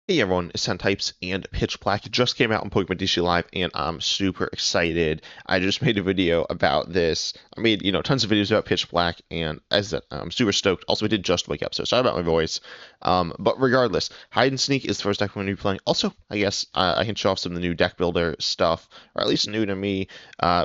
Hey everyone, it's Types and Pitch Black just came out on Pokemon DC Live, and I'm super excited. I just made a video about this. I made, tons of videos about Pitch Black, and as I said, I'm super stoked. Also, I did just wake up, so sorry about my voice. But regardless, Hide and Sneak is the first deck I'm going to be playing. Also, I guess I can show off some of the new deck builder stuff, or at least new to me.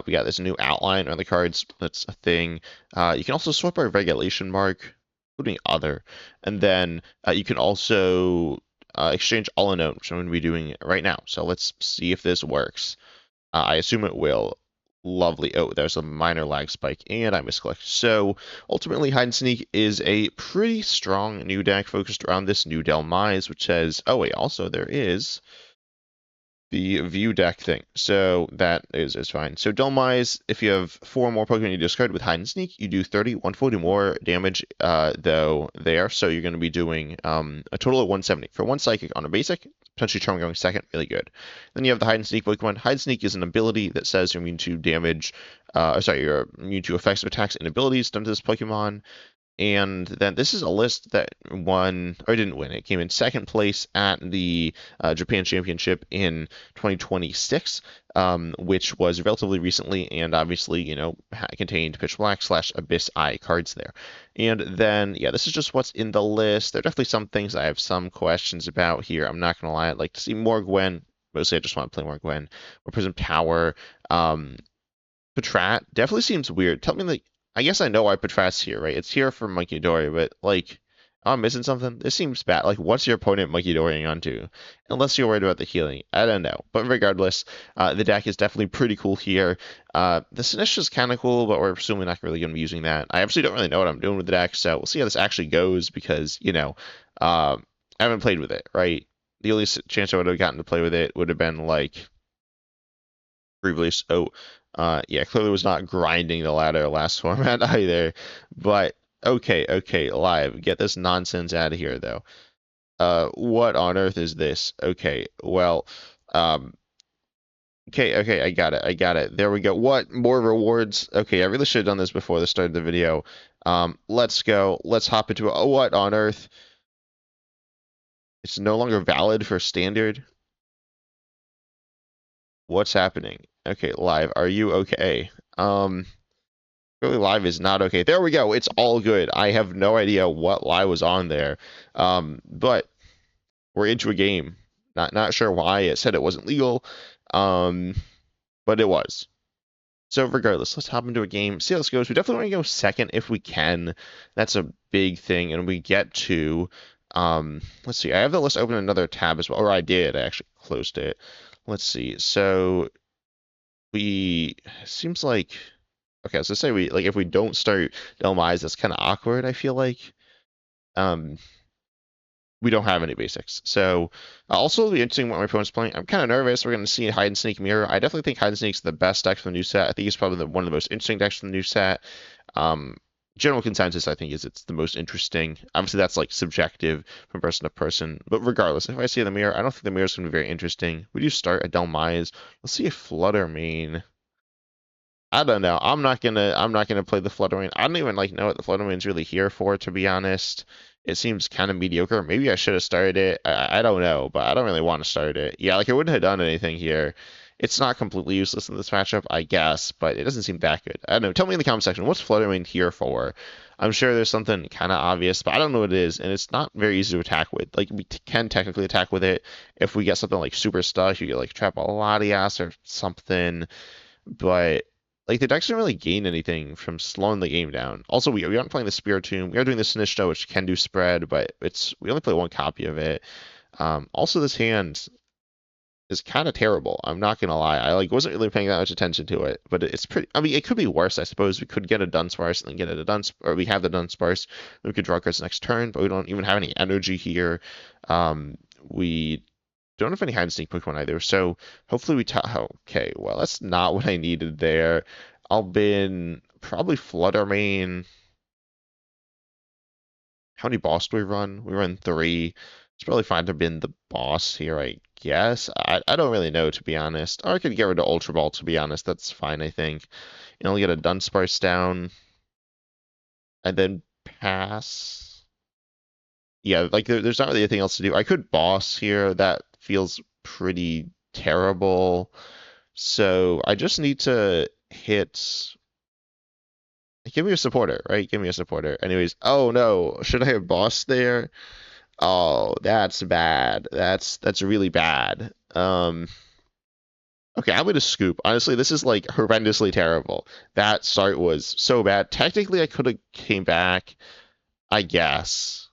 We got this new outline on the cards. That's a thing. You can also swap our regulation mark, including other, and then you can also exchange all unknown, which I'm going to be doing right now. So let's see if this works. I assume it will. Lovely. Oh, there's a minor lag spike, and I misclicked. So ultimately, Hide and Sneak is a pretty strong new deck focused around this new Dhelmise, which says, oh wait, also there is the view deck thing. So that is fine. So Dhelmise, if you have 4 more Pokemon you discard with Hide and Sneak, you do 140 more damage though there. So you're going to be doing a total of 170. For 1 Psychic on a basic, potentially Charm going second, really good. Then you have the Hide and Sneak Pokemon. Hide and Sneak is an ability that says you're immune to damage, you're immune to effects of attacks and abilities done to this Pokemon. And then this is a list that won, or didn't win. It came in second place at the Japan Championship in 2026, which was relatively recently, and obviously, contained Pitch Black / Abyss Eye cards there. And then, yeah, this is just what's in the list. There are definitely some things I have some questions about here. I'm not going to lie. I'd like to see more Gwynn. Mostly, I just want to play more Gwynn. Or Prism Tower. Patrat definitely seems weird. Tell me, like, I guess I know why Patrat's here, right? It's here for Monkey Dory, but like, am I missing something? This seems bad. Like, what's your opponent Monkey Dorying onto? Unless you're worried about the healing. I don't know. But regardless, the deck is definitely pretty cool here. The Sinistcha is kind of cool, but we're assuming not really going to be using that. I actually don't really know what I'm doing with the deck, so we'll see how this actually goes because, I haven't played with it, right? The only chance I would have gotten to play with it would have been like pre-release. Oh, yeah, clearly was not grinding the ladder last format either. But okay, live. Get this nonsense out of here, though. What on earth is this? Okay, well, okay, I got it. There we go. What? More rewards? Okay, I really should have done this before the start of the video. Let's go. Let's hop into it. Oh, what on earth? It's no longer valid for standard. What's happening? Okay, live. Are you okay? Really live is not okay. There we go. It's all good. I have no idea what lie was on there. But we're into a game. Not sure why it said it wasn't legal. But it was. So regardless, let's hop into a game, see how this goes. We definitely want to go second if we can. That's a big thing. And we get to let's see. I have the list open in another tab as well. Or I did. I actually closed it. Let's see. So seems like okay, so say if we don't start Dhelmise, that's kind of awkward, I feel like. We don't have any basics. So also it'll be interesting what my opponent's playing. I'm kind of nervous. We're going to see Hide and Sneak Mirror. I definitely think Hide and Sneak's the best deck for the new set. I think it's probably one of the most interesting decks for the new set. General consensus, I think, is it's the most interesting. Obviously, that's like subjective from person to person. But regardless, if I see the mirror, I don't think the mirror is going to be very interesting. We do start at Dhelmise. Let's see a Flutter Mane. I don't know. I'm not gonna play the Flutter Mane. I don't even know what the Flutter Mane's really here for, to be honest. It seems kind of mediocre. Maybe I should have started it. I don't know, but I don't really want to start it. Yeah, I wouldn't have done anything here. It's not completely useless in this matchup, I guess, but it doesn't seem that good. I don't know. Tell me in the comment section, what's Flutter Mane here for? I'm sure there's something kind of obvious, but I don't know what it is, and it's not very easy to attack with. We can technically attack with it if we get something like Super Stuff. You get Trap Latias or something, but the decks didn't really gain anything from slowing the game down. Also, we aren't playing the Spiritomb. We are doing the Sinistcha, which can do spread, but we only play 1 copy of it. Also, this hand is kind of terrible. I'm not gonna lie. I wasn't really paying that much attention to it, but it's pretty. I mean, it could be worse, I suppose. We could get a Dunsparce and then get a Dunsparce, or we have the Dunsparce. Then we could draw cards next turn, but we don't even have any energy here. We don't have any hide and sneak Pokemon either, so hopefully okay, well, that's not what I needed there. I'll bin probably Flutter Mane. How many boss do we run? We run 3. It's probably fine to bin the boss here, I guess. I don't really know, to be honest. Or I could get rid of Ultra Ball, to be honest. That's fine, I think. And I'll get a Dunsparce down. And then pass. yeah, like there's not really anything else to do. I could boss here. That feels pretty terrible. So I just need to hit. Give me a supporter, right? Give me a supporter. Anyways, oh no, should I have bossed there? Oh, that's bad. That's really bad. Okay, I'm gonna scoop. Honestly, this is like horrendously terrible. That start was so bad. Technically, I could have came back, I guess.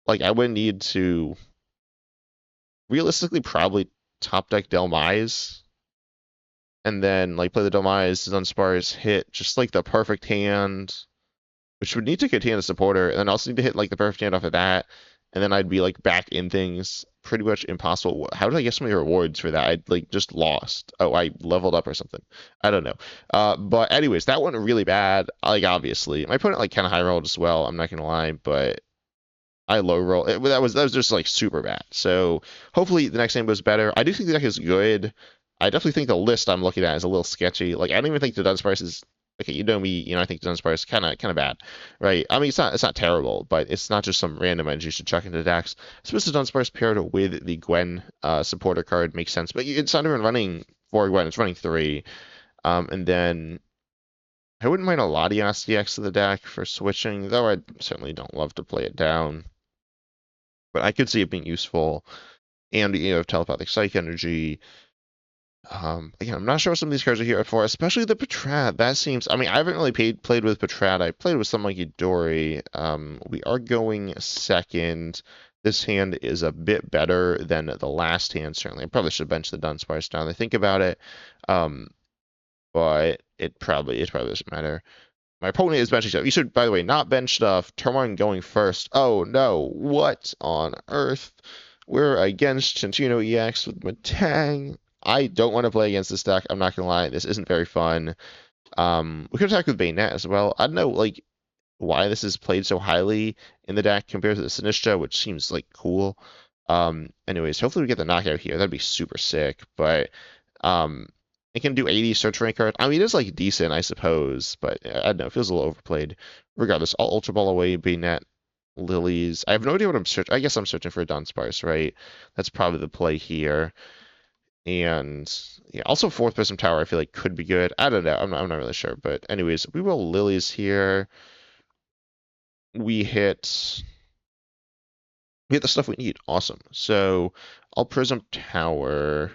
Like I would need to realistically probably top deck Dhelmise and then like play the Dhelmise, Dunsparce, hit just like the perfect hand, which would need to contain a supporter, and then also need to hit like the perfect hand off of that, and then I'd be like back in things. Pretty much impossible. How did I get so many rewards for that? I'd like just lost. Oh, I leveled up or something. I don't know. But anyways, that went really bad. Like obviously, my opponent like kind of high rolled as well. I'm not gonna lie, but I low roll. That was just like super bad. So hopefully the next game goes better. I do think the deck is good. I definitely think the list I'm looking at is a little sketchy. Like I don't even think the Dunsparce is okay. You know me. I think the Dunsparce is kind of bad, right? I mean it's not terrible, but it's not just some random energy you should chuck into decks. I suppose the Dunsparce paired with the Gwynn supporter card makes sense, but it's not even running 4 Gwynn. It's running 3, and then. I wouldn't mind a Latias DX to the deck for switching, though I certainly don't love to play it down. But I could see it being useful. And you have Telepathic Psych Energy. Again, I'm not sure what some of these cards are here for, especially the Patrat. That seems. I mean, I haven't really played with Patrat. I played with something like Idori. We are going second. This hand is a bit better than the last hand, certainly. I probably should bench the Dunsparce now that I think about it. But it probably doesn't matter. My opponent is benching stuff. You should, by the way, not bench stuff. Termine going first. Oh no, what on earth? We're against Centino EX with Matang. I don't want to play against this deck. I'm not gonna lie, this isn't very fun. We could attack with Banette as well. I don't know, like, why this is played so highly in the deck compared to the Sinistcha, which seems like cool. Anyways, hopefully we get the knockout here. That'd be super sick. But it can do 80 search rank card. I mean, it is like decent, I suppose, but I don't know. It feels a little overplayed. Regardless, I'll Ultra Ball away, Banette, Lilies. I have no idea what I'm searching. I guess I'm searching for a Dunsparce, right? That's probably the play here. And yeah, also fourth Prism Tower I feel like could be good. I don't know. I'm not really sure. But anyways, we roll Lilies here. We hit the stuff we need. Awesome. So I'll Prism Tower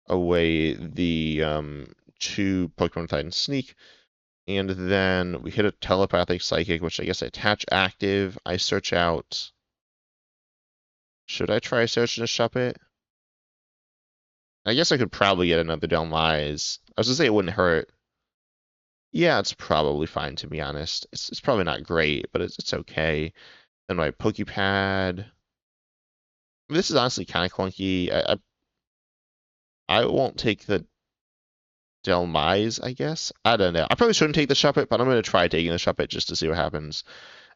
away the 2 Pokemon Titan Sneak. And then we hit a Telepathic Psychic, which I guess I attach active. I search out. Should I try searching a Shuppet? I guess I could probably get another Dhelmise. I was gonna say it wouldn't hurt. Yeah, it's probably fine to be honest. It's probably not great, but it's okay. Then my Poké Pad. This is honestly kind of clunky. I won't take the Dhelmise, I guess. I don't know. I probably shouldn't take the Shuppet, but I'm gonna try taking the Shuppet just to see what happens.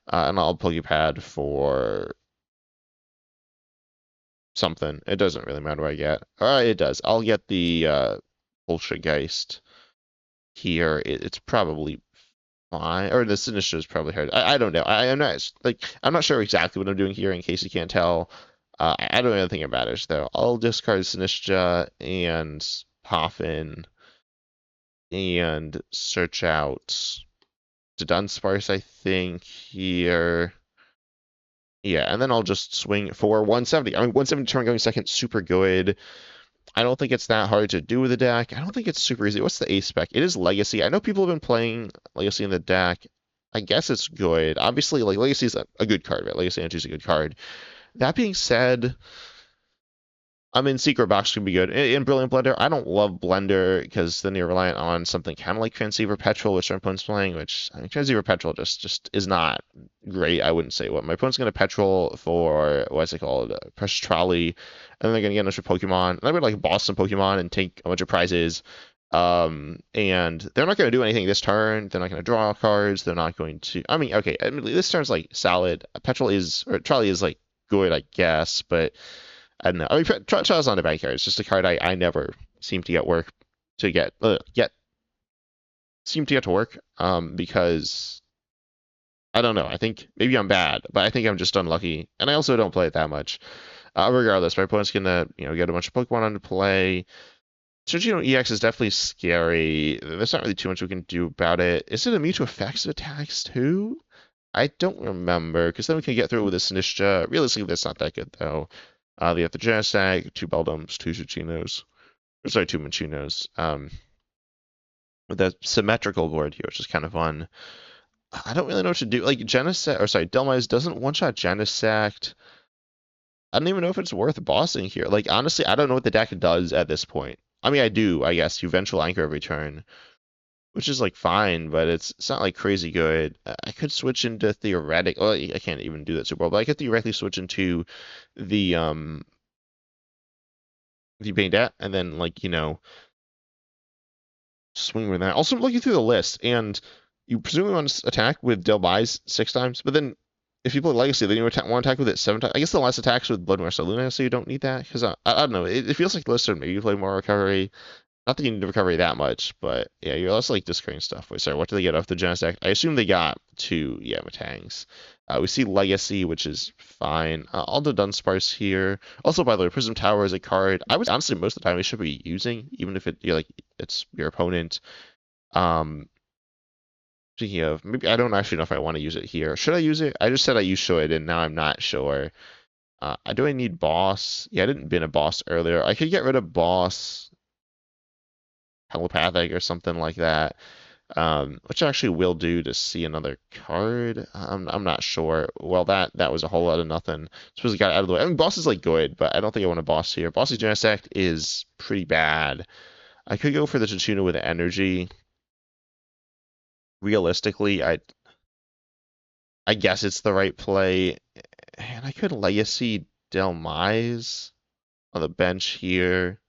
And I'll Poké Pad for something. It doesn't really matter what I get. It does. I'll get the Poltchageist here. It's probably fine. Or the Sinistcha is probably hard. I don't know. I'm not sure exactly what I'm doing here in case you can't tell. I don't know anything about it though. I'll discard Sinistcha and Poffin and search out Dudunsparce, I think, here. Yeah, and then I'll just swing for 170. I mean, 170 turn going second, super good. I don't think it's that hard to do with the deck. I don't think it's super easy. What's the A spec? It is Legacy. I know people have been playing Legacy in the deck. I guess it's good. Obviously, like Legacy is a good card, right? Legacy Energy is a good card. That being said, I mean, Secret Box can be good. In Brilliant Blender, I don't love Blender because then you're reliant on something kind of like Transceiver Petrol, which our opponent's playing, which I mean, Transceiver Petrol just is not great. I wouldn't say what my opponent's going to Petrol for, what's it called, Precious Trolley, and then they're going to get a bunch of Pokemon. And I'm going to like boss some Pokemon and take a bunch of prizes. And they're not going to do anything this turn. They're not going to draw cards. They're not going to. I mean, okay, I mean, this turn's like solid. Trolley is like good, I guess, but. I don't know. I mean, Trial's not a bad card. It's just a card I never seem to get work to seem to get to work. Because I don't know. I think maybe I'm bad, but I think I'm just unlucky, and I also don't play it that much. Regardless, my opponent's gonna, get a bunch of Pokemon on to play. Sinistcha EX is definitely scary. There's not really too much we can do about it. Is it immune to effective attacks too? I don't remember, because then we can get through it with a Sinistcha. Realistically, that's not that good though. They have the Genesect, 2 Beldums, 2 Chuchinos. Sorry, 2 Machinos. With that symmetrical board here, which is kind of fun. I don't really know what to do. Like, Dhelmise doesn't one-shot Genesect. I don't even know if it's worth bossing here. Like, honestly, I don't know what the deck does at this point. I mean, I do, I guess. You Vengeful Anchor every turn, which is, like, fine, but it's not, like, crazy good. I could switch into Theoretic. Well, I can't even do that super well, but I could theoretically switch into the Banette, and then, like, swing with that. Also, I'm looking through the list, and you presumably want to attack with Dhelmise 6 times, but then if you play Legacy, then you want to attack with it 7 times. I guess the last attack's with Bloodmoon Ursaluna, so you don't need that. Because I don't know, it feels like the list maybe you play more recovery. Not that you need recovery that much, but yeah, you're less like discarding stuff. Wait, sorry, what do they get off the Genesect? I assume they got 2, Matangs. We see Legacy, which is fine. I'll do Dunsparce here. Also, by the way, Prism Tower is a card I would honestly most of the time we should be using, even if it's your opponent. Speaking of, maybe I don't actually know if I want to use it here. Should I use it? I just said I should, and now I'm not sure. Do I need boss? Yeah, I didn't bin a boss earlier. I could get rid of boss, telepathic or something like that, which I actually will do to see another card. I'm not sure. Well, that was a whole lot of nothing. Suppose I got out of the way. I mean, boss is like good, but I don't think I want a boss here. Boss's Genesect is pretty bad. I could go for the Chuchuna with energy. Realistically, I guess it's the right play. And I could Legacy Dhelmise on the bench here,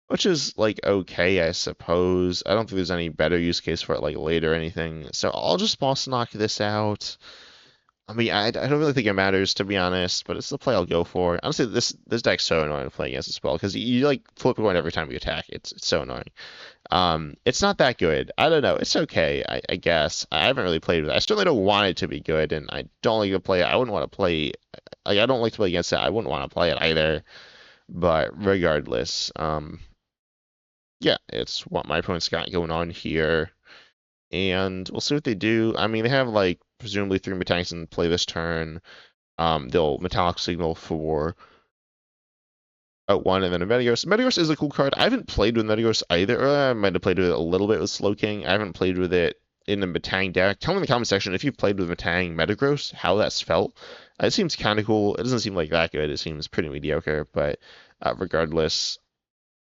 which is like okay, I suppose. I don't think there's any better use case for it like later or anything. So I'll just boss knock this out. I mean, I don't really think it matters, to be honest, but it's the play I'll go for. Honestly, this deck's so annoying to play against as well, because you like flip a coin every time you attack. It's so annoying. It's not that good. I don't know. It's okay, I guess. I haven't really played with it. I certainly don't want it to be good, and I don't like to play it. I wouldn't want to play. Like, I don't like to play against it. I wouldn't want to play it either. But regardless, yeah, it's what my opponent's got going on here, and we'll see what they do. I mean, they have like presumably 3 Matangs in play this turn. They'll Metallic Signal for one, and then a Metagross. Metagross is a cool card. I haven't played with Metagross either. I might have played with it a little bit with Slowking. I haven't played with it in the Metang deck. Tell me in the comment section if you've played with Metang Metagross, how that's felt. It seems kind of cool. It doesn't seem like that good. It seems pretty mediocre, but regardless,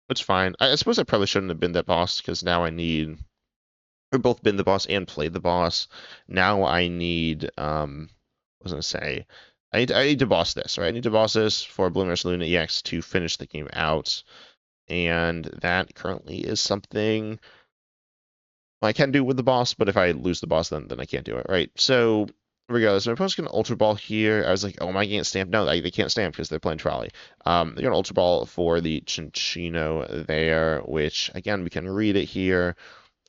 it's fine. I suppose I probably shouldn't have been that boss, because now I need, or both been the boss and played the boss. Now I need, what was I going to say? I need to boss this, right? I need to boss this for Bloodmoon Ursaluna EX to finish the game out. And that currently is something I can do with the boss, but if I lose the boss, then I can't do it, right? So, regardless, my opponent's going to Ultra Ball here. I was like, oh, am I getting stamped? No, they can't stamp because they're playing Trolley. They're going to Ultra Ball for the Chinchino there, which, again, we can read it here.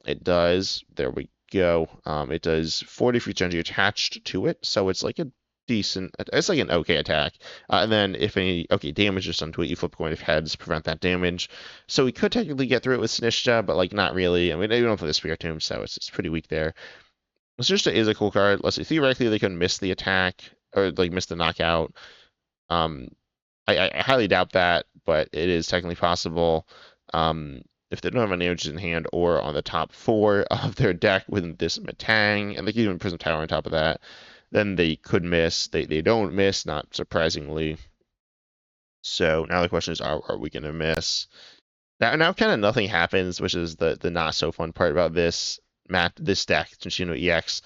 It does, there we go. It does 40 free energy attached to it, so it's like a decent, it's like an okay attack. And then if any damage is done to it, you flip a coin of heads to prevent that damage. So we could technically get through it with Sinistcha, but like not really. I mean, they don't play the Spirit Tomb, so it's pretty weak there. Sinistcha is a cool card. Let's see, theoretically they can miss the attack or like miss the knockout. I highly doubt that, but it is technically possible. If they don't have any images in hand or on the top 4 of their deck with this Metang, and they can even Prism Tower on top of that, then they could miss. They don't miss, not surprisingly. So now the question is, are we going to miss? Now kind of nothing happens, which is the not so fun part about this deck, Chinchino EX.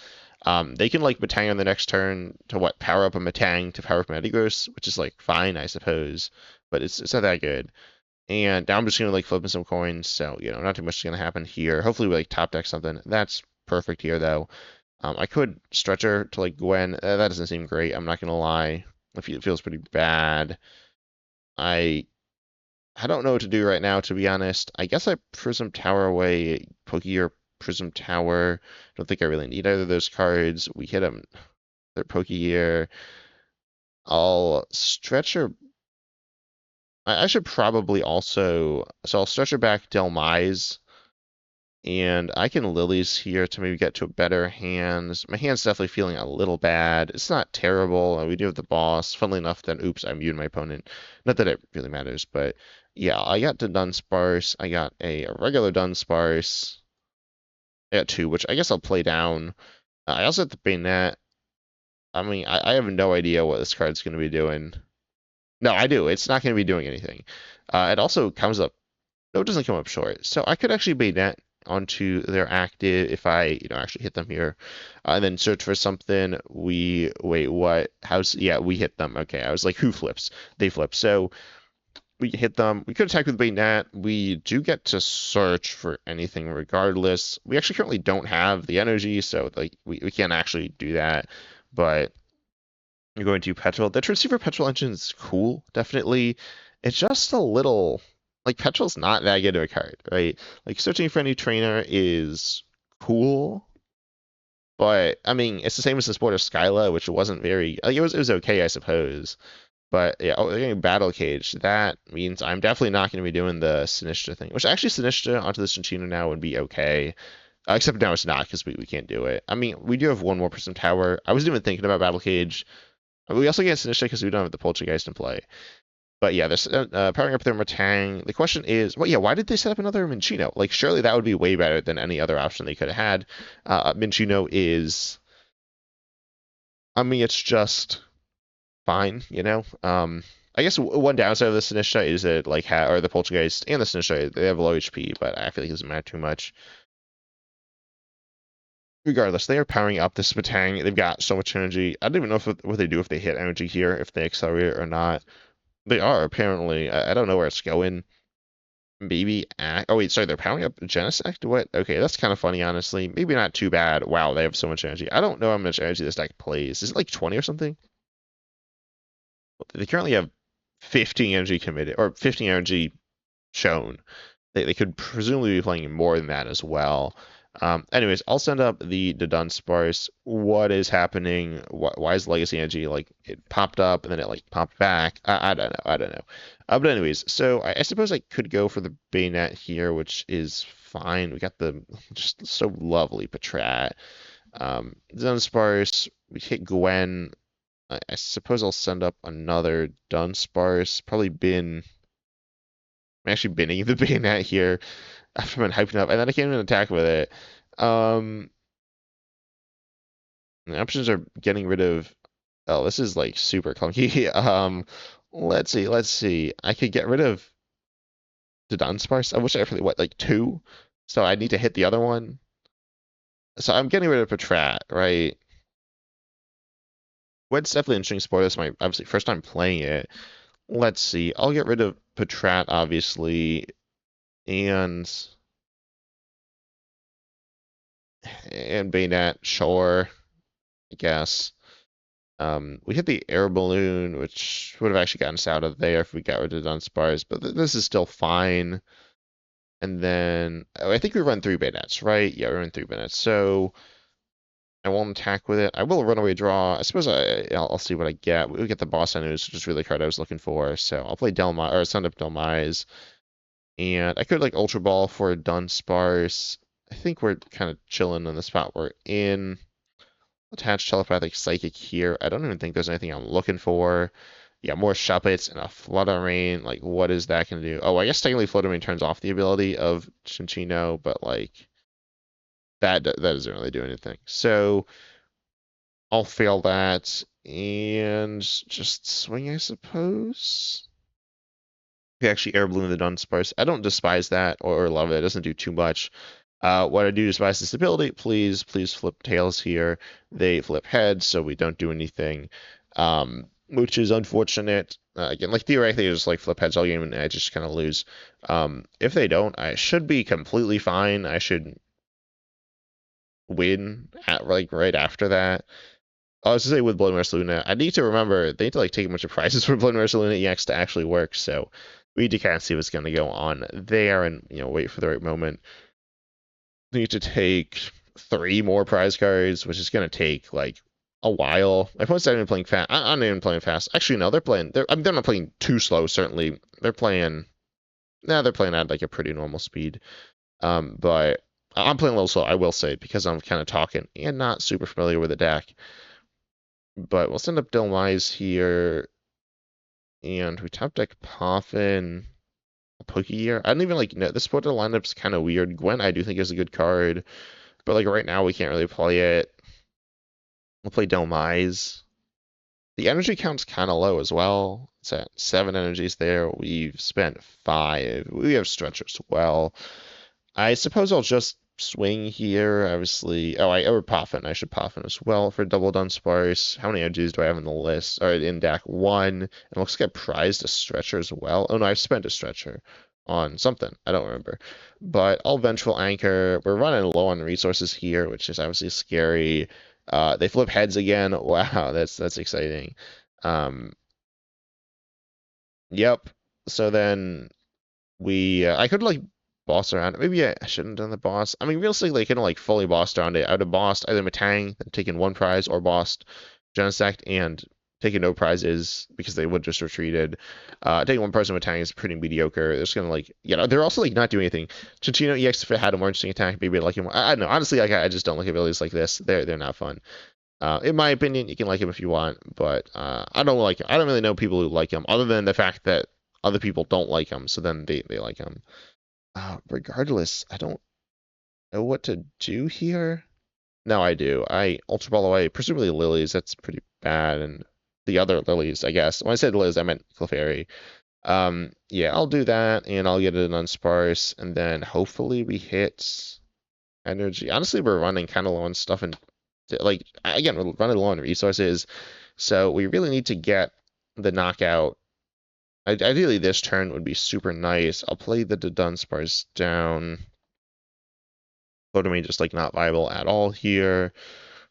They can like Metang on the next turn to power up a Metang to power up Metagross, which is like fine, I suppose, but it's not that good. And now I'm just gonna like flipping some coins, so not too much is gonna happen here. Hopefully we like top deck something. That's perfect here though. I could Stretcher to like Gwynn. That doesn't seem great. I'm not gonna lie. It feels pretty bad. I don't know what to do right now, to be honest. I guess I Prism Tower away Pokégear Prism Tower. Don't think I really need either of those cards. We hit them. Their Pokégear. I'll Stretcher. I should probably also. So I'll Stretcher back Dhelmise. And I can Lilies here to maybe get to a better hand. My hand's definitely feeling a little bad. It's not terrible. We do have the boss. Funnily enough, then oops, I muted my opponent. Not that it really matters, but yeah, I got the Dunsparce. I got a regular Dunsparce. I got two, which I guess I'll play down. I also have the Banette. I mean, I have no idea what this card's going to be doing. No, I do. It's not going to be doing anything. It also comes up. No, it doesn't come up short. So I could actually Banette onto their active if I actually hit them here, and then search for something. Wait, what? Yeah, we hit them. Okay, I was like, who flips? They flip. So we hit them. We could attack with Banette. We do get to search for anything regardless. We actually currently don't have the energy, so like we can't actually do that. But you're going to Petrol. The Transceiver Petrol engine is cool, definitely. It's just a little. Like, Petrol's not that good of a card, right? Like, searching for a new trainer is cool, but, I mean, it's the same as the Sport of Skyla, which wasn't very, like, it was okay, I suppose. But, yeah, they're getting Battle Cage. That means I'm definitely not going to be doing the Sinistcha thing, which actually Sinistcha onto the Cinccino now would be okay. Except now it's not, because we can't do it. I mean, we do have one more Prism Tower. I wasn't even thinking about Battle Cage. We also get Sinistcha because we don't have the Poltchageist in play. But yeah, they're powering up their Matang. The question is, well, yeah, why did they set up another Minccino? Like, surely that would be way better than any other option they could have had. Minccino is, I mean, it's just fine, you know? I guess one downside of the Sinistcha is that, like, or the Poltchageist and the Sinistcha, they have low HP, but I feel like it doesn't matter too much. Regardless, they are powering up this Matang. They've got so much energy. I don't even know what they do if they hit energy here, if they accelerate it or not. They are, apparently. I don't know where it's going. Maybe oh wait, sorry, they're powering up Genesect? What? Okay, that's kind of funny, honestly. Maybe not too bad. Wow, they have so much energy. I don't know how much energy this deck plays. Is it like 20 or something? They currently have 15 energy committed, or 15 energy shown. They could presumably be playing more than that as well. Anyways, I'll send up the Dunsparce. What is happening? Why is Legacy Energy, like, it popped up and then it, like, popped back? I don't know. But anyways, so I suppose I could go for the Banette here, which is fine. We got the just so lovely Patrat. Dunsparce, we hit Gwynn. I suppose I'll send up another Dunsparce. Probably I'm actually binning the Banette here after I've been hyping up, and then I can't even attack with it. The options are getting rid of. Oh, this is like super clunky. Let's see. I could get rid of the Dunsparce. I wish I really like 2, so I need to hit the other one. So I'm getting rid of Patrat, right? It's definitely an interesting sport. This is my obviously first time playing it. Let's see. I'll get rid of Patrat, obviously, and Banette, sure, I guess. We hit the Air Balloon, which would have actually gotten us out of there if we got rid of Dunsparce, but this is still fine. And then, I think we run 3 Banettes, right? Yeah, we run 3 Banettes. So, I won't attack with it. I will run away draw. I suppose I'll see what I get. We get the boss anyways, which is really the card I was looking for. So, I'll play Dhelmise, or send up Dhelmise. And I could, like, Ultra Ball for Dunsparce. I think we're kind of chilling in the spot we're in. Attach Telepathic Psychic here. I don't even think there's anything I'm looking for. Yeah, more Shuppets and a Flutter Mane. Like, what is that going to do? Oh, I guess technically Flutter Mane turns off the ability of Cinccino, but, like, that doesn't really do anything. So, I'll fail that and just swing, I suppose. We actually Air Balloon the Dunsparce. I don't despise that or love it. It doesn't do too much. What I do despise this ability. Please flip tails here. They flip heads, so we don't do anything, which is unfortunate. Again, like, theoretically, just like flip heads all game and I just kind of lose. If they don't, I should be completely fine. I should win at like right after that. I was to say with Bloodmoon Ursaluna, I need to remember they need to like take a bunch of prizes for Bloodmoon Ursaluna EX to actually work. So we need to kind of see what's going to go on there and wait for the right moment. Need to take 3 more prize cards, which is going to take like a while. My opponent's not even playing fast. I'm not even playing fast. Actually, no, they're playing. They're not playing too slow. Certainly, they're playing. Nah, they're playing at like a pretty normal speed. But I'm playing a little slow, I will say, because I'm kind of talking and not super familiar with the deck. But we'll send up Dhelmise here, and we top deck Poffin, Pokégear. I don't even like know this Spotter lineup's kind of weird. Gwynn, I do think is a good card, but like right now we can't really play it. We'll play Dhelmise. The energy count's kind of low as well. It's at 7 energies there. We've spent 5. We have stretchers as well. I suppose I'll just swing here, obviously. Oh, or Poffin. I should Poffin as well for double Dunsparce. How many energies do I have on the list? All right, in deck 1. It looks like I prized a stretcher as well. Oh, no, I spent a stretcher on something. I don't remember. But I'll Vengeful Anchor. We're running low on resources here, which is obviously scary. They flip heads again. Wow, that's exciting. Yep. So then I could like boss around it. Maybe I shouldn't have done the boss. I mean, realistically, I couldn't like fully boss around it. I would have bossed either Metang, then taken 1 prize, or bossed Genesect and taken no prizes because they would just retreated. Taking 1 prize in Metang is pretty mediocre. They're just gonna like, they're also like not doing anything. Chinchino EX, if it had a more interesting attack, maybe I'd like him. I don't know. Honestly, like I just don't like abilities like this. They're not fun. In my opinion, you can like him if you want, but I don't like him. I don't really know people who like him, other than the fact that other people don't like him, so then they like him. Regardless, I don't know what to do here. No, I do. I Ultra Ball away, presumably Lilies. That's pretty bad, and the other Lilies, I guess. When I said Lilies, I meant Clefairy. Yeah, I'll do that, and I'll get it on Dunsparce, and then hopefully we hit energy. Honestly, we're running kind of low on stuff, and like again, we're running low on resources, so we really need to get the knockout. Ideally, this turn would be super nice. I'll play the Dudunsparce down. Flutter Mane just like not viable at all here,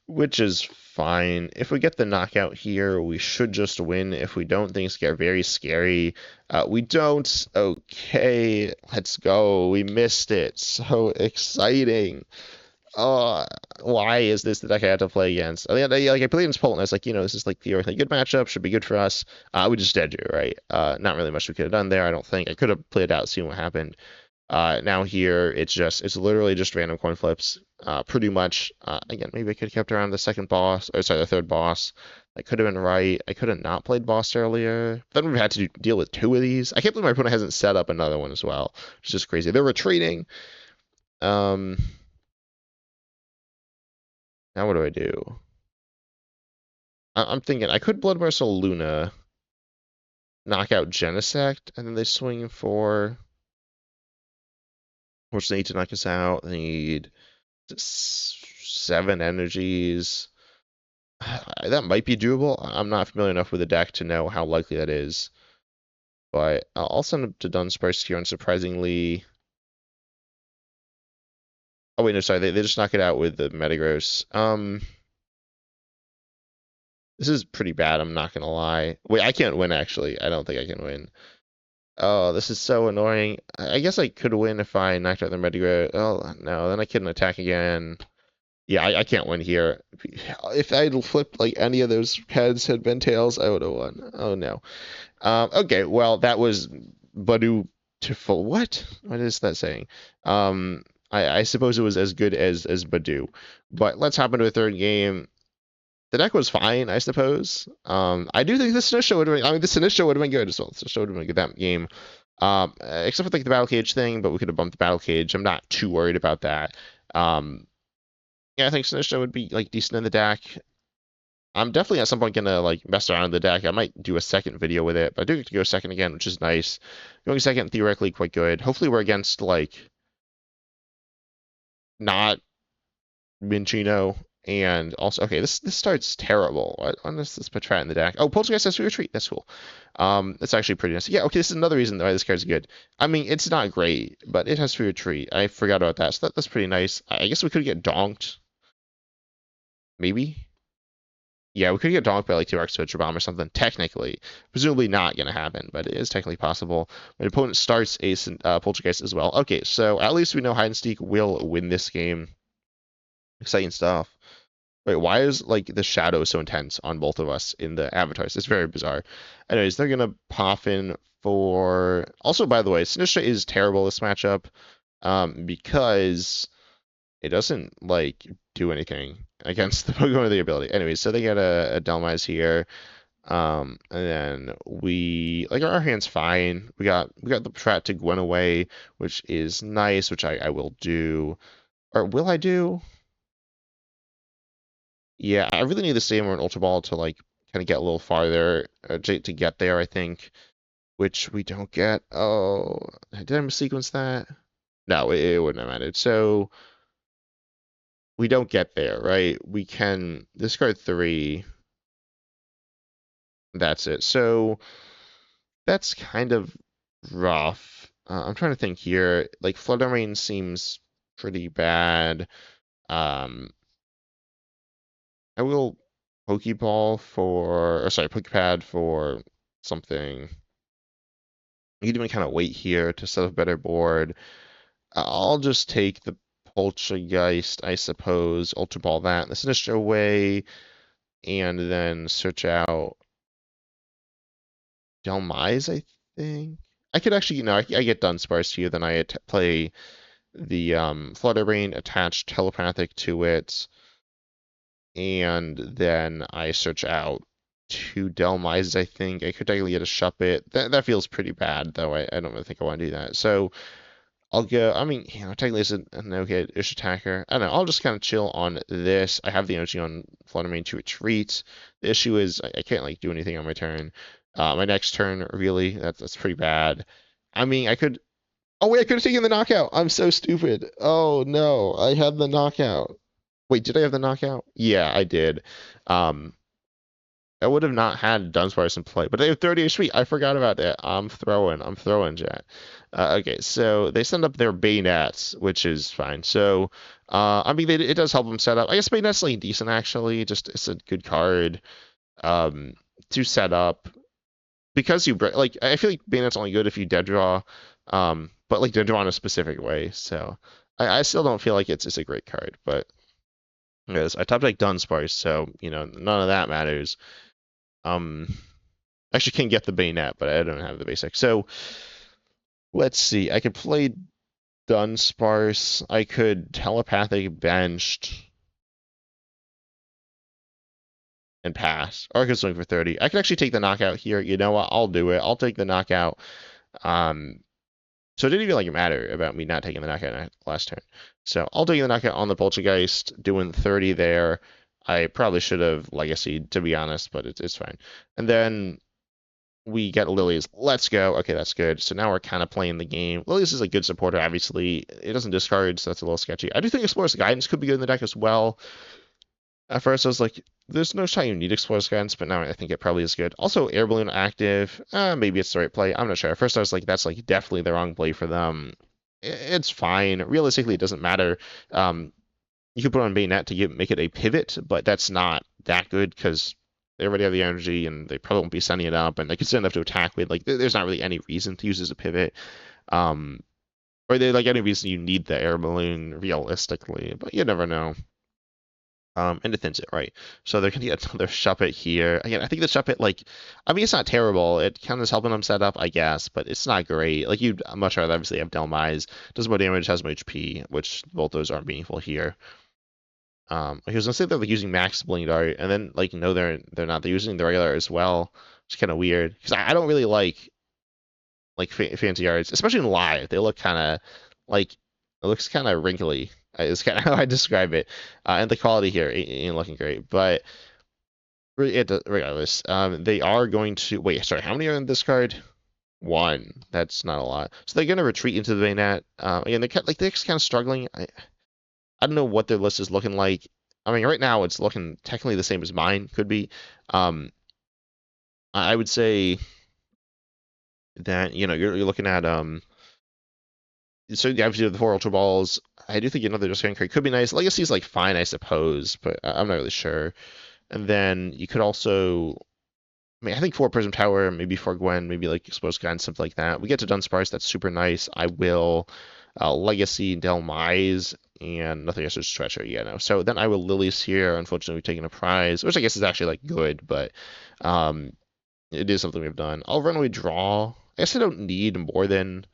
which is fine. If we get the knockout here, we should just win. If we don't, things get very scary. We don't. Okay, let's go. We missed it. So exciting. Why is this the deck I have to play against? I mean, I played against Poltchageist. I was like, this is like theoretically a good matchup, should be good for us. We just dead you, right? Not really much we could have done there, I don't think. I could have played out, seen what happened. Now here, it's literally just random coin flips, pretty much. Again, maybe I could have kept around the the third boss. I could have been right. I could have not played boss earlier. Then we've had to deal with 2 of these. I can't believe my opponent hasn't set up another one as well, which is just crazy. They're retreating. Now what do I do? I'm thinking I could Bloodmoon Ursaluna, knock out Genesect, and then they swing for... Which they need to knock us out. They need 7 energies. That might be doable. I'm not familiar enough with the deck to know how likely that is. But I'll send them to Dunsparce here, unsurprisingly. Oh wait, no, sorry. They just knock it out with the Metagross. This is pretty bad, I'm not gonna lie. Wait, I can't win, actually. I don't think I can win. Oh, this is so annoying. I guess I could win if I knocked out the Metagross. Oh, no, then I couldn't attack again. Yeah, I can't win here. If I'd flipped, like, any of those heads had been tails, I would have won. Oh, no. Okay, well, that was Buddy-Buddy. What? What is that saying? I suppose it was as good as Badu. But let's hop into a third game. The deck was fine, I suppose. I do think the Sinistcha would have been... I mean, the Sinistcha would have been good as well. The Sinistcha would have been good that game. Except for, like, the Battle Cage thing, but we could have bumped the Battle Cage. I'm not too worried about that. Yeah, I think Sinistcha would be, like, decent in the deck. I'm definitely at some point gonna, like, mess around in the deck. I might do a second video with it, but I do get to go second again, which is nice. Going second, theoretically, quite good. Hopefully we're against, like... not Minchino. And also, okay, this starts terrible. What is this Patrat in the deck? Oh, Poltchageist has free retreat. That's cool. That's actually pretty nice. Yeah, okay, this is another reason why this card's good. I mean, it's not great, but it has free retreat. I forgot about that, so that's pretty nice. I guess we could get donked. Maybe? Yeah, we could get donked by like 2x Switcher Bomb or something, technically. Presumably not going to happen, but it is technically possible. My opponent starts Ace and Poltergeist as well. Okay, so at least we know Hide and Seek will win this game. Exciting stuff. Wait, why is like the shadow so intense on both of us in the avatars? It's very bizarre. Anyways, they're going to Poffin for... Also, by the way, Sinistcha is terrible this matchup because it doesn't like do anything against the Pokemon with the ability. Anyways, so they get a Dhelmise here. And then we like our hand's fine. We got the Patrat to Gwynn away, which is nice, which I will do. Or will I do? Yeah, I really need the Stadium or an Ultra Ball to like kind of get a little farther to get there, I think, which we don't get. Oh, did I missequence that? No, it wouldn't have mattered. So we don't get there, right? We can discard 3. That's it. So that's kind of rough. I'm trying to think here. Like Flutter Mane seems pretty bad. Um, I will Pokeball for, or sorry, Poké Pad for something. You can even kind of wait here to set up a better board. I'll just take the Poltchageist, I suppose, Ultra Ball that, the Sinistcha away, and then search out Dhelmise, I think. I could actually, I get Dunsparce here, then I play the Flutter Mane, attach Telepathic to it, and then I search out 2 Dhelmises, I think. I could technically get a Shuppet. That feels pretty bad, though. I don't really think I want to do that. So I'll go, I mean, technically it's an okay-ish attacker. I don't know, I'll just kind of chill on this. I have the energy on Flutter Mane to retreat. The issue is I can't, like, do anything on my turn. My next turn, really, that's pretty bad. I mean, I could... Oh, wait, I could have taken the knockout! I'm so stupid. Oh, no, I had the knockout. Wait, did I have the knockout? Yeah, I did. I would have not had Dunsparce in play, but they have 30 HP. I forgot about that. I'm throwing, Jet. Okay, so they send up their Banette, which is fine. So, I mean, it does help them set up. I guess Banette's like decent, actually. Just, it's a good card to set up. Because you, like, I feel like Banette's only good if you dead draw, but like dead draw in a specific way. So, I still don't feel like it's a great card, but yes, I top deck Dunsparce, so, none of that matters. Actually can get the Banette, but I don't have the basic. So let's see. I could play Dunsparce. I could Telepathic benched and pass. Or I could swing for 30. I could actually take the knockout here. You know what? I'll do it. I'll take the knockout. So it didn't even like matter about me not taking the knockout last turn. So I'll take the knockout on the Poltchageist, doing 30 there. I probably should have Legacy, to be honest, but it's fine. And then we get Lillie's. Let's go. Okay, that's good. So now we're kind of playing the game. Lillie's is a good supporter, obviously. It doesn't discard, so that's a little sketchy. I do think Explorer's Guidance could be good in the deck as well. At first, I was like, there's no shot you need Explorer's Guidance, but now I think it probably is good. Also, Air Balloon active. Maybe it's the right play. I'm not sure. At first, I was like, that's like definitely the wrong play for them. It's fine. Realistically, it doesn't matter. You could put on Banette to make it a pivot, but that's not that good because they already have the energy and they probably won't be sending it up, and they could send it up to attack with. Like, there's not really any reason to use as a pivot. Or they like any reason you need the Air Balloon realistically, but you never know. And it thins it, right? So they're gonna get another Shuppet here. Again, I think the Shuppet, like, I mean, it's not terrible. It kind of is helping them set up, I guess, but it's not great. Like, you'd much rather obviously have Dhelmise. Does more damage, has more HP, which both those aren't meaningful here. I was gonna say they're like using Max Blink Dart, and then like no, they're not. They're using the regular as well. It's kind of weird because I don't really like fancy arts, especially in live. They look kind of like it looks kind of wrinkly. Is kind of how I describe it, and the quality here ain't looking great. But regardless, they are going to wait. Sorry, how many are in this card? 1. That's not a lot. So they're gonna retreat into the Banette. Again, they're kind of struggling. I don't know what their list is looking like. I mean, right now it's looking technically the same as mine could be. I would say that you're looking at so you obviously the 4 Ultra Balls. I do think another discount card could be nice. Legacy's like fine, I suppose, but I'm not really sure. And then you could also, I mean, I think for Prism Tower, maybe for Gwynn, maybe like Exposed Guide and stuff like that. We get to Dunsparce, that's super nice. I will Legacy Dhelmise and nothing else is Stretcher, yeah, no. So then I will Lillie's here, unfortunately we've taken a prize, which I guess is actually like good, but it is something we've done. I'll Runaway Draw. I guess I don't need more than,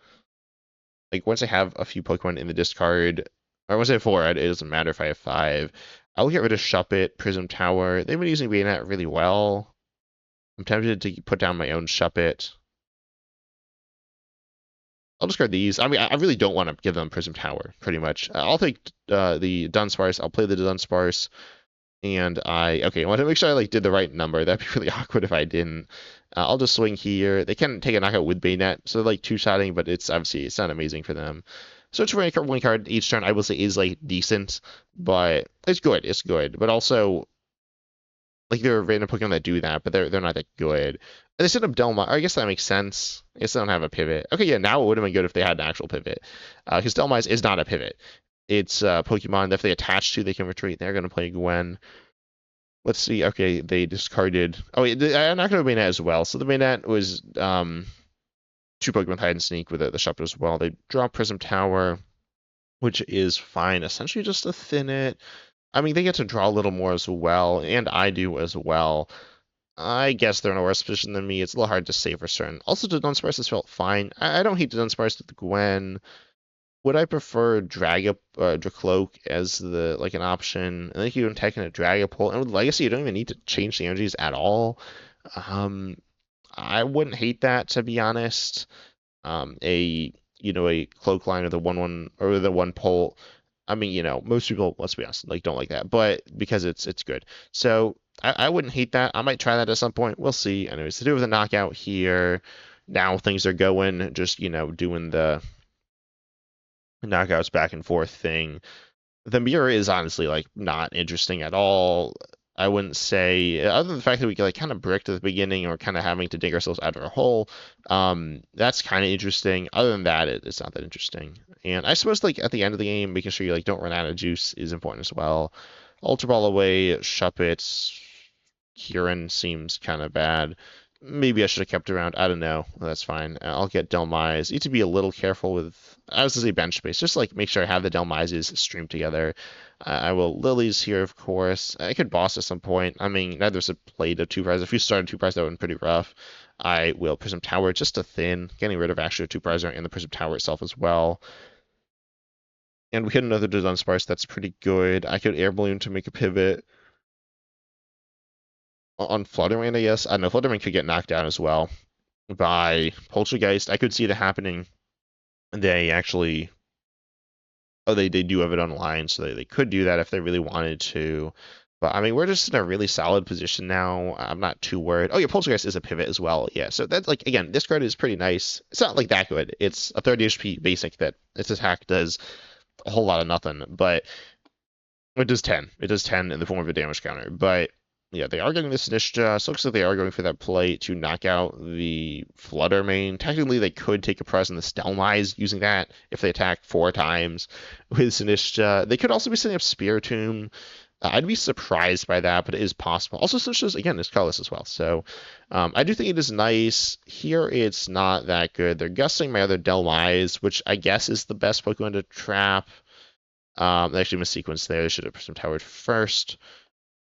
like, once I have a few Pokemon in the discard, or once I have 4, it doesn't matter if I have 5. I'll get rid of Shuppet, Prism Tower. They've been using Banette really well. I'm tempted to put down my own Shuppet. I'll discard these. I mean, I really don't want to give them Prism Tower, pretty much. I'll take the Dunsparce. I'll play the Dunsparce. And okay, I want to make sure I like did the right number. That'd be really awkward if I didn't. I'll just swing here. They can take a knockout with Banette, so they're like two-shotting, but it's obviously it's not amazing for them. So it's one card each turn. I will say is like decent, but it's good. It's good, but also like there are random Pokemon that do that, but they're not that good. And they set up Dhelmise. I guess that makes sense. I guess they don't have a pivot. Okay, yeah, now it would have been good if they had an actual pivot, because Dhelmise is not a pivot. It's Pokemon that if they attach to, they can retreat. They're going to play Gwynn. Let's see. Okay, they discarded. Oh, I'm not going to Banette as well. So the Banette was 2 Pokemon hide and sneak with the Shuppet as well. They draw Prism Tower, which is fine. Essentially just to thin it. I mean, they get to draw a little more as well, and I do as well. I guess they're in a worse position than me. It's a little hard to say for certain. Also, Dudunsparce has felt fine. I don't hate Dudunsparce with Gwynn. Would I prefer Dracloak as the like an option? I think you can take in a Dragapult, and with Legacy, you don't even need to change the energies at all. I wouldn't hate that, to be honest. A Cloakline or the 1/1 or the 1 Polt. I mean, most people, let's be honest, like don't like that, but because it's good. So I wouldn't hate that. I might try that at some point. We'll see. Anyways, to do with a knockout here. Now things are going, just doing the knockouts back and forth thing. The mirror is honestly like not interesting at all. I wouldn't say, other than the fact that we like kind of bricked at the beginning or kind of having to dig ourselves out of a hole. That's kind of interesting. Other than that, it's not that interesting. And I suppose like at the end of the game, making sure you like don't run out of juice is important as well. Ultra Ball away, Shuppet, Kieran seems kind of bad. Maybe I should have kept around. I don't know. That's fine. I'll get Dhelmise. Need to be a little careful with, I was going to say bench space. Just like make sure I have the Dhelmises streamed together. I will Lillie's here, of course. I could boss at some point. I mean, neither's a play to 2 prize. If you started 2 prize, that would have been pretty rough. I will Prism Tower just to thin, getting rid of actually a 2 prize and the Prism Tower itself as well. And we hit another Dudunsparce. That's pretty good. I could Air Balloon to make a pivot. On Flutter Mane, I guess. I don't know. Flutter Mane could get knocked down as well by Poltchageist. I could see that happening. They actually, they do have it online, so they could do that if they really wanted to. But I mean, we're just in a really solid position now. I'm not too worried. Oh yeah, Poltchageist is a pivot as well. Yeah, so that's like, again, this card is pretty nice. It's not like that good. It's a 30 HP basic that its attack does a whole lot of nothing, but it does 10. It does 10 in the form of a damage counter, but yeah, they are getting this Sinistcha, so it looks like they are going for that play to knock out the Flutter Mane. Technically, they could take a prize on the Dhelmise using that if they attack 4 times with Sinistcha. They could also be setting up Spiritomb. I'd be surprised by that, but it is possible. Also, Sinistcha, again, is colorless as well, so I do think it is nice. Here, it's not that good. They're guessing my other Dhelmise, which I guess is the best Pokemon to trap. They actually missequenced there. They should have Prism Towered first.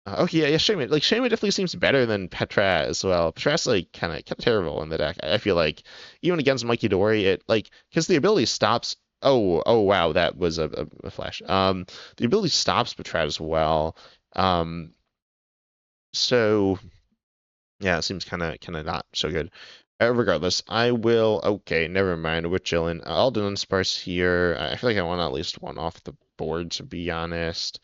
Okay, yeah, Shaman. Like, Shaman definitely seems better than Patrat as well. Patrat's, like, kind of terrible in the deck. I feel like, even against Mikey Dory, it, like, because the ability stops... Oh, wow, that was a flash. The ability stops Patrat as well. So, yeah, it seems kind of not so good. Regardless, I will... Okay, never mind. We're chilling. I'll do Dunsparce here. I feel like I want at least 1 off the board, to be honest.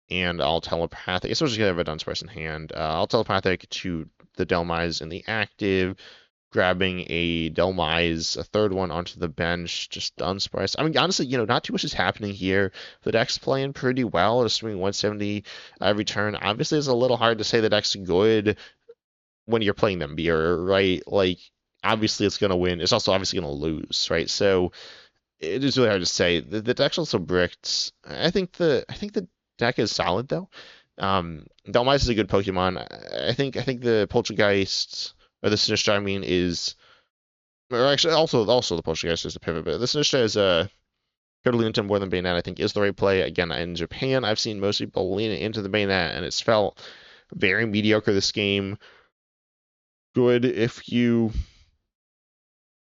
And I'll Telepathic, especially if I have a Dunsparce in hand. I'll Telepathic to the Dhelmise in the active, grabbing a Dhelmise, a 3rd one onto the bench, just Dunsparce. I mean, honestly, not too much is happening here. The deck's playing pretty well, just swinging 170 every turn. Obviously, it's a little hard to say the deck's good when you're playing them beer, right? Like, obviously it's going to win. It's also obviously going to lose, right? So it is really hard to say. The deck's also bricked. I think the deck is solid though. Dhelmise is a good Pokemon. I think the Poltchageist or the Sinistcha, I mean, is, or actually also the Poltchageist is a pivot, but the Sinistcha is a could lean into more than Banette, I think, is the right play. Again, in Japan, I've seen most people lean into the Banette, and it's felt very mediocre this game. Good if you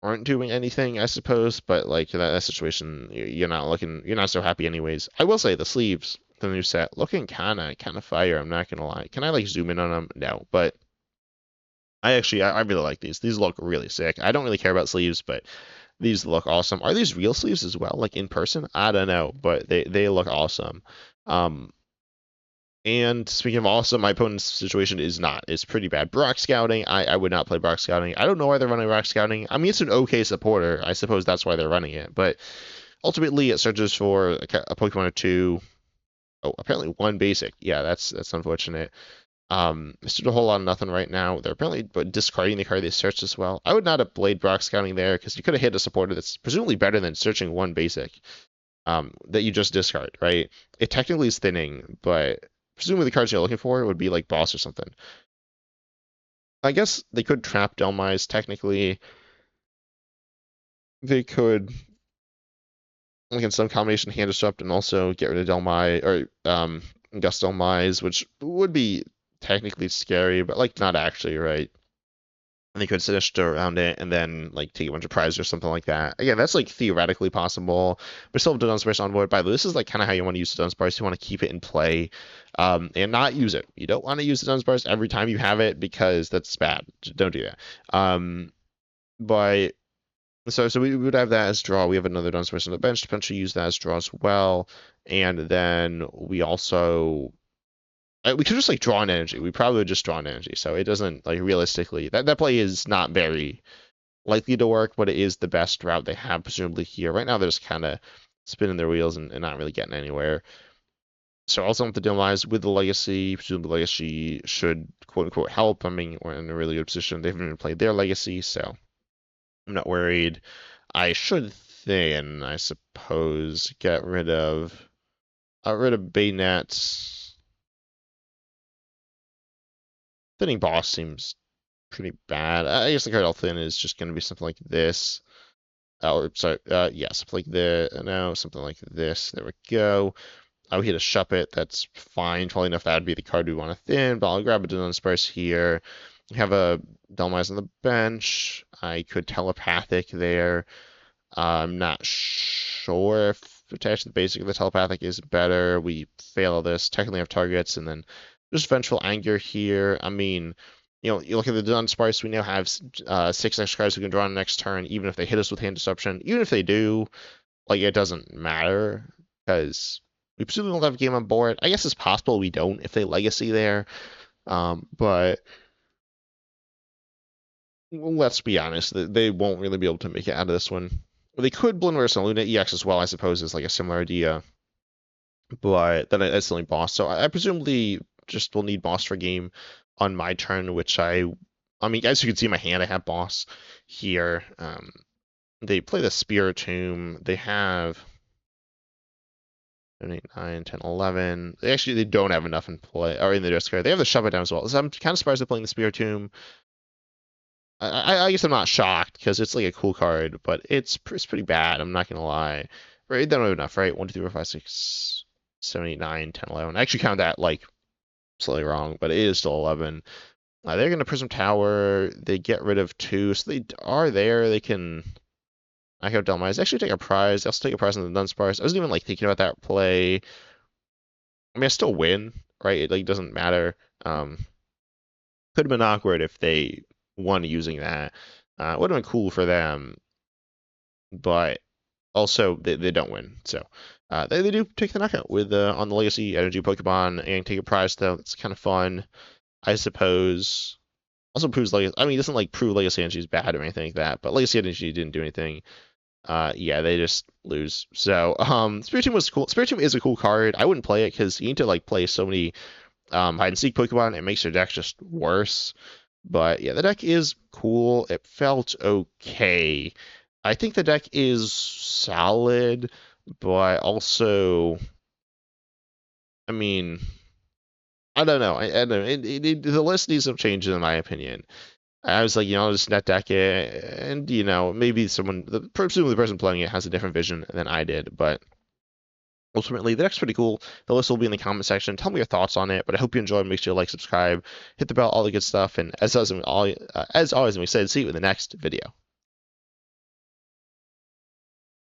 aren't doing anything, I suppose, but like that situation, you're not so happy anyways. I will say the sleeves, the new set, looking kind of fire. I'm not gonna lie. Can I like zoom in on them? No, but I really like these. These look really sick. I don't really care about sleeves, but these look awesome. Are these real sleeves as well, like in person? I don't know, but they look awesome. Um, and speaking of awesome, my opponent's situation is not. It's pretty bad. Brock Scouting, I would not play Brock Scouting. I don't know why they're running Brock Scouting. I mean, it's an okay supporter. I suppose that's why they're running it. But ultimately, it searches for a Pokemon or two. Oh, apparently one basic. Yeah, that's unfortunate. It's doing a whole lot of nothing right now. They're apparently discarding the card they searched as well. I would not have played Brock Scouting there because you could have hit a supporter that's presumably better than searching one basic that you just discard, right? It technically is thinning, but presumably the cards you're looking for would be like boss or something. I guess they could trap Dhelmise technically. They could, like in some combination, hand disrupt and also get rid of Dhelmise or Gust Dhelmise, which would be technically scary, but like not actually, right? And they could Sinistcha around it and then like take a bunch of prizes or something like that. Again, that's like theoretically possible, but still have Dudunsparce on board. By the way, this is like kind of how you want to use the Dunsparce. You want to keep it in play, and not use it. You don't want to use the Dunsparce every time you have it because that's bad. Don't do that. But so we would have that as draw. We have another Dunsparce on the bench to potentially use that as draw as well, and then we also we could just like draw an energy. We probably would just draw an energy. So it doesn't like realistically that play is not very likely to work, but it is the best route they have presumably here. Right now they're just kind of spinning their wheels and not really getting anywhere. So also with the Dhelmise with the Legacy, presumably Legacy should quote unquote help. I mean, we're in a really good position. They haven't even played their Legacy, so I'm not worried. I should thin, I suppose, get rid of Banette. Thinning boss seems pretty bad. I guess the card I'll thin is just going to be something like this. Or, sorry, yeah, something like this. No, something like this. There we go. We hit a Shuppet. That's fine. Probably enough that would be the card we want to thin, but I'll grab a Dudunsparce here. We have a Dhelmise on the bench. I could Telepathic there. I'm not sure if attached to the basic of the Telepathic is better. We fail this. Technically have targets, and then just Vengeful Anger here. I mean, you look at the Dunsparce, we now have 6 extra cards we can draw on the next turn, even if they hit us with Hand Disruption. Even if they do, like, it doesn't matter, because we presumably will have a game on board. I guess it's possible we don't if they Legacy there, but let's be honest, they won't really be able to make it out of this one. They could Bloodmoon Ursaluna EX as well, I suppose, is like a similar idea, but then it's only boss. So I presumably just will need boss for game on my turn, which I mean, as you can see in my hand, I have boss here. They play the Spiritomb. They have 7, 8, 9, 10, 11. They don't have enough in play, or in the discard. They have the Shuppet down as well. So I'm kind of surprised they're playing the Spiritomb. I guess I'm not shocked because it's like a cool card, but it's pretty bad. I'm not gonna lie. Right, they don't have enough, right? 1, 2, 3, 4, 5, 6, 7, 8, 9, 10, 11. I actually count that like slightly wrong, but it is still 11. They're gonna Prism Tower. They get rid of 2, so they are there. They can. I have Dhelmise. Actually, take a prize. I'll take a prize on the Dunsparce. I wasn't even like thinking about that play. I mean, I still win, right? It like doesn't matter. Could have been awkward if they won using that. Would have been cool for them, but also they don't win. So they do take the knockout with on the Legacy Energy Pokemon and take a prize though. It's kind of fun, I suppose. Also proves Legacy. I mean, it doesn't like prove Legacy Energy is bad or anything like that, but Legacy Energy didn't do anything. Yeah, they just lose. So Spiritomb was cool. Spiritomb is a cool card. I wouldn't play it because you need to like play so many hide and seek Pokemon. It makes your deck just worse. But yeah, the deck is cool. It felt okay. I think the deck is solid, but also, I mean, I don't know. I don't know. The list needs some changes in my opinion. I was like, just net deck it, and maybe presumably the person playing it has a different vision than I did, but ultimately the deck's pretty cool. The list will be in the comment section. Tell me your thoughts on it, but I hope you enjoyed. Make sure you like, subscribe, hit the bell, all the good stuff, and as always, we said, see you in the next video.